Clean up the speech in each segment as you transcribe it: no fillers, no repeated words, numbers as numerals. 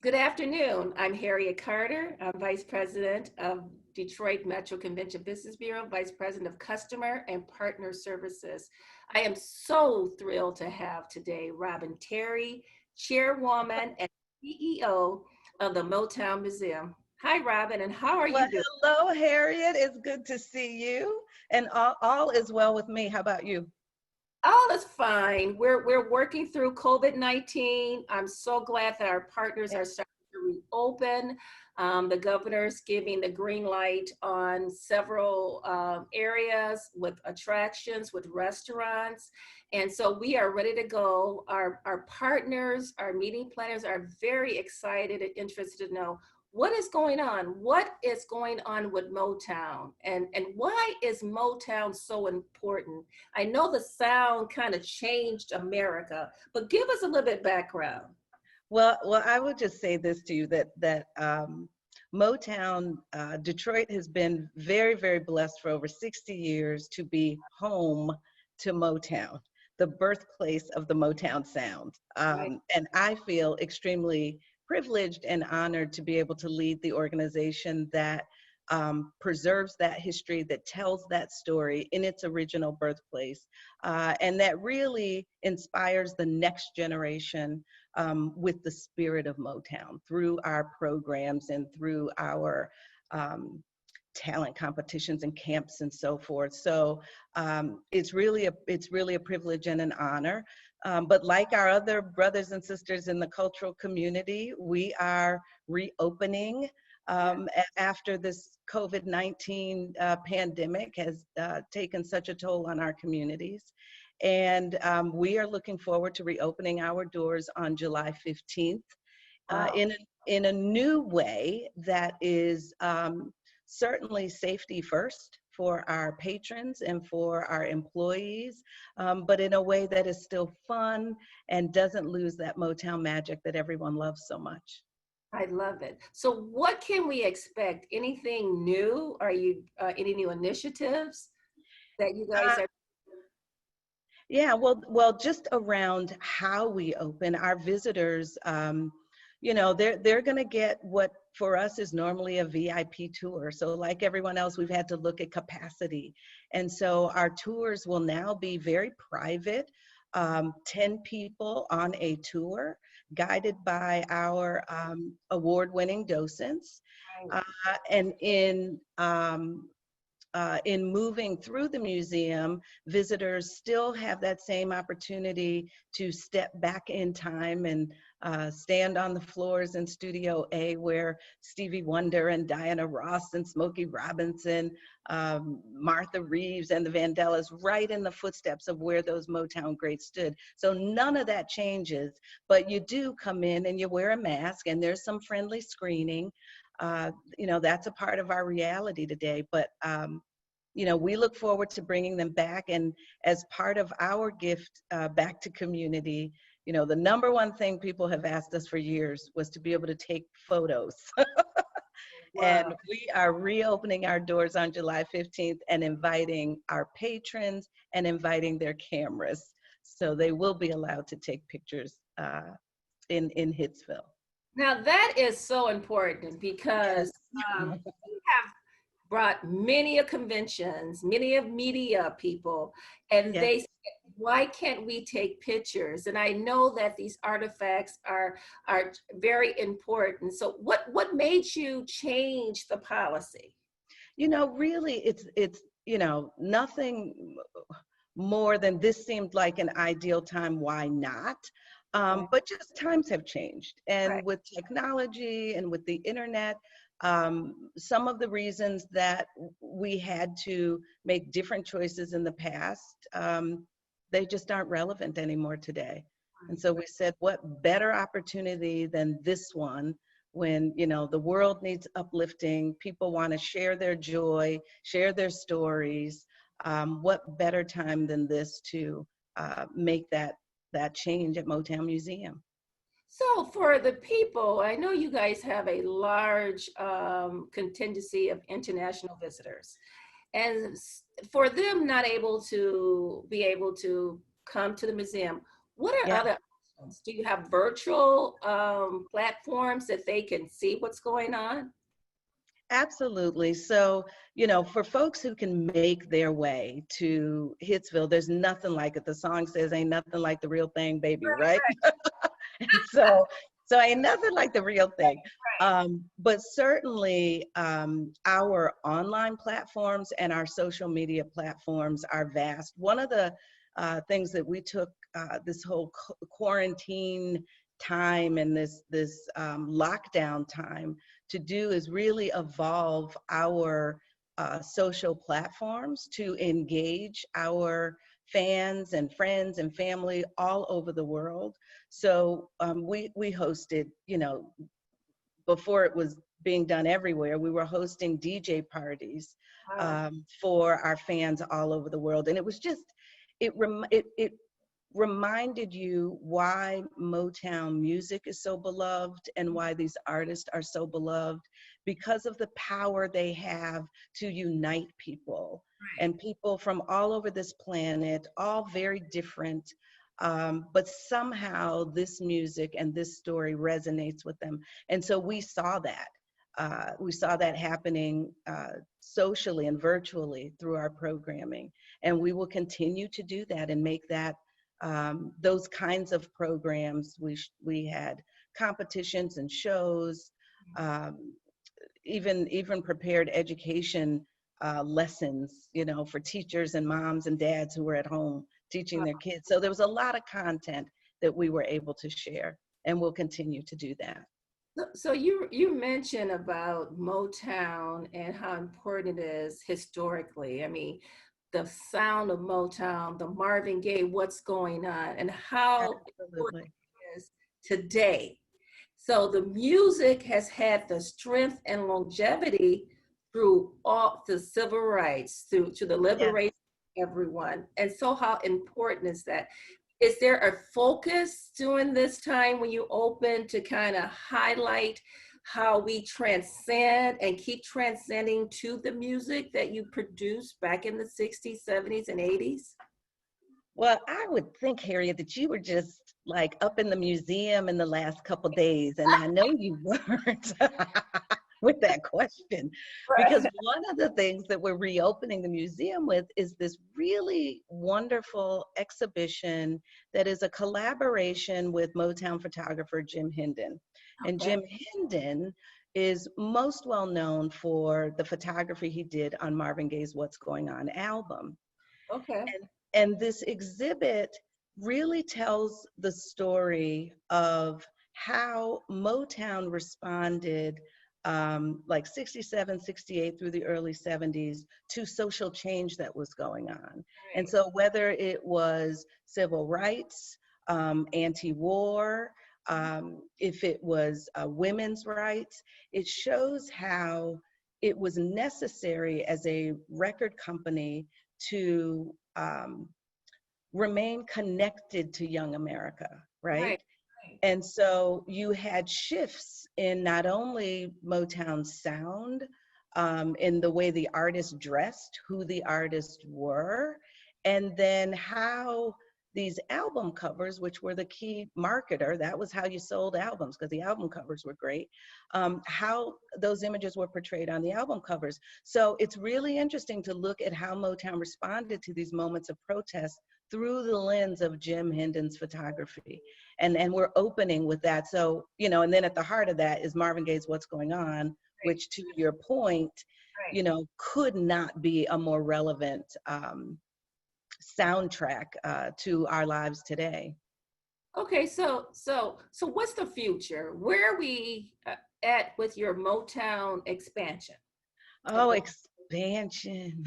Good afternoon. I'm Harriet Carter. I'm Vice President of Detroit Metro Convention Business Bureau, Vice President of Customer and Partner Services. I am so thrilled to have today Robin Terry, Chairwoman and CEO of the Motown Museum. Hi, Robin, and how are Well, you doing? hello, Harriet. It's good to see you. And all is well with me. How about you? All is fine. We're working through COVID-19. I'm so glad that our partners Yeah. are starting to reopen. The governor's giving the green light on several areas with attractions, with restaurants. And so we are ready to go. Our partners, our meeting planners are very excited and interested to know what is going on? What is going on with Motown? And why is Motown so important? I know the sound kind of changed America, but give us a little bit background. Well, I would just say this to you that Motown, Detroit has been very, very blessed for over 60 years to be home to Motown, the birthplace of the Motown sound. Right. And I feel extremely privileged and honored to be able to lead the organization that preserves that history, that tells that story in its original birthplace, and that really inspires the next generation with the spirit of Motown through our programs and through our talent competitions and camps and so forth. So it's really a privilege and an honor. But like our other brothers and sisters in the cultural community, we are reopening after this COVID-19 pandemic has taken such a toll on our communities. And we are looking forward to reopening our doors on July 15th Wow. in a new way that is certainly safety first for our patrons and for our employees, but in a way that is still fun and doesn't lose that Motown magic that everyone loves so much. I love it. So what can we expect? Anything new? Are you any new initiatives that you guys Uh, are? Yeah, well, just around how we open, our visitors, they're going to get what for us is normally a VIP tour. So, like everyone else, we've had to look at capacity, and so our tours will now be very private, 10 people on a tour, guided by our award-winning docents, uh, and in moving through the museum, visitors still have that same opportunity to step back in time and stand on the floors in Studio A where Stevie Wonder and Diana Ross and Smokey Robinson, Martha Reeves and the Vandellas, right in the footsteps of where those Motown greats stood. So none of that changes, but you do come in and you wear a mask and there's some friendly screening. That's a part of our reality today. But we look forward to bringing them back. And as part of our gift back to community, the number one thing people have asked us for years was to be able to take photos. Wow. And we are reopening our doors on July 15th and inviting our patrons and inviting their cameras. So they will be allowed to take pictures in Hitsville. Now that is so important because Yes. we have brought many of conventions, many of media people, and Yes. they said, why can't we take pictures? And I know that these artifacts are very important. So what made you change the policy? Really, it's nothing more than this seemed like an ideal time. Why not? Right, But just times have changed. right, And with technology and with the internet, some of the reasons that we had to make different choices in the past, they just aren't relevant anymore today. And so we said, what better opportunity than this one when, the world needs uplifting, people want to share their joy, share their stories. What better time than this to make that change at Motown Museum? So for the people, I know you guys have a large contingency of international visitors. And for them not able to be able to come to the museum, what are Yeah. other Do you have virtual platforms that they can see what's going on? Absolutely. So, for folks who can make their way to Hitsville, there's nothing like it. The song says, "Ain't nothing like the real thing, baby," right? And so ain't nothing like the real thing. But certainly, our online platforms and our social media platforms are vast. One of the things that we took this whole quarantine time and this lockdown time to do is really evolve our social platforms to engage our fans and friends and family all over the world. So we hosted, before it was being done everywhere, we were hosting DJ parties Wow. for our fans all over the world. And it was just, it reminded you why Motown music is so beloved and why these artists are so beloved, because of the power they have to unite people and people from all over this planet, all very different. But somehow this music and this story resonates with them. And so we saw that. We saw that happening socially and virtually through our programming. And we will continue to do that and make that those kinds of programs. We had competitions and shows, even prepared education lessons, for teachers and moms and dads who were at home teaching their kids. So there was a lot of content that we were able to share, and we'll continue to do that. So you mentioned about Motown and how important it is historically. I mean, the sound of Motown, the Marvin Gaye, what's going on, and how important Absolutely. it is today. So the music has had the strength and longevity through all the civil rights, through to the Yes. liberation of everyone. And so how important is that? Is there a focus during this time when you open to kind of highlight how we transcend and keep transcending to the music that you produced back in the 60s, 70s, and 80s? Well, I would think, Harriet, that you were just like up in the museum in the last couple days, and I know you weren't with that question, because Right. one of the things that we're reopening the museum with is this really wonderful exhibition that is a collaboration with Motown photographer Jim Hendon. And Okay. Jim Hendon is most well known for the photography he did on Marvin Gaye's What's Going On album. Okay. And this exhibit really tells the story of how Motown responded, like 67, 68 through the early 70s, to social change that was going on. And Right. so whether it was civil rights, anti-war, if it was women's rights, it shows how it was necessary as a record company to remain connected to young America, right? Right. Right. And so you had shifts in not only Motown's sound, in the way the artists dressed, who the artists were, and then how these album covers, which were the key marketer, that was how you sold albums because the album covers were great, how those images were portrayed on the album covers. So it's really interesting to look at how Motown responded to these moments of protest through the lens of Jim Hendon's photography. And we're opening with that. So, and then at the heart of that is Marvin Gaye's What's Going On, Right. which to your point, Right. could not be a more relevant soundtrack to our lives today. Okay, so what's the future? Where are we at with your Motown expansion of Oh, the? expansion.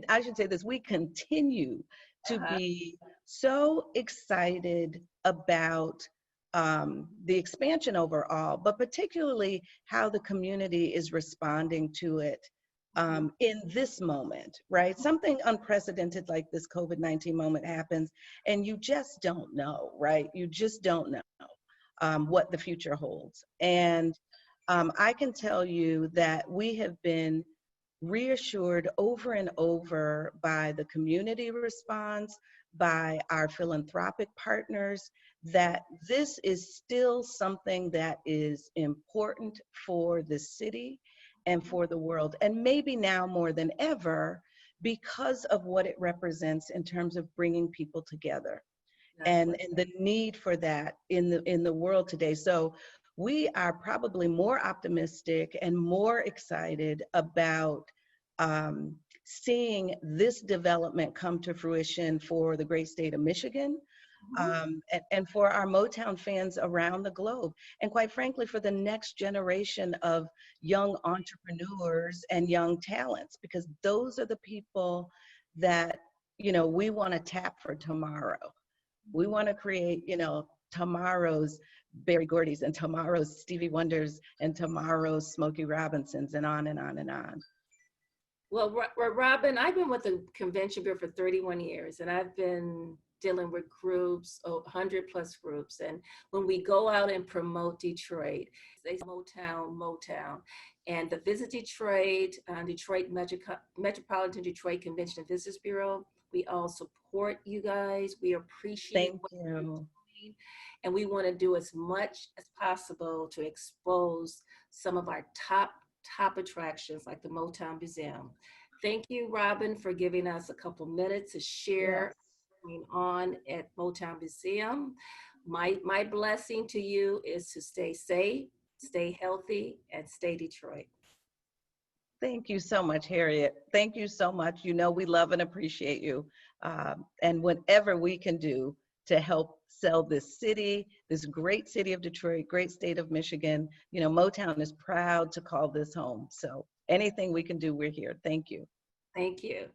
I should say this, we continue to Uh-huh. be so excited about the expansion overall, but particularly how the community is responding to it Mhm. in this moment, right? Something unprecedented like this COVID-19 moment happens, and you just don't know, right? You just don't know what the future holds. And I can tell you that we have been reassured over and over by the community response, by our philanthropic partners, that this is still something that is important for the city and for the world, and maybe now more than ever because of what it represents in terms of bringing people together Exactly. and the need for that in the world today. So we are probably more optimistic and more excited about seeing this development come to fruition for the great state of Michigan, Mhm. and for our Motown fans around the globe. And quite frankly, for the next generation of young entrepreneurs and young talents, because those are the people that, we want to tap for tomorrow. We want to create, tomorrow's Berry Gordy's and tomorrow's Stevie Wonders and tomorrow's Smokey Robinsons and on and on and on. Well, Robin, I've been with the Convention Bureau for 31 years, and I've been dealing with groups, 100 plus groups. And when we go out and promote Detroit, they say Motown, Motown. And the Visit Detroit, Metropolitan Detroit Convention and Visitors Bureau, we all support you guys. We appreciate Thank what you're you. doing. And we want to do as much as possible to expose some of our top attractions like the Motown Museum. Thank you, Robin, for giving us a couple minutes to Yes. share what's going on at Motown Museum. My blessing to you is to stay safe, stay healthy, and stay Detroit. Thank you so much, Harriet. Thank you so much. We love and appreciate you. And whatever we can do to help sell this city, this great city of Detroit, great state of Michigan, Motown is proud to call this home. So anything we can do, we're here. Thank you. Thank you.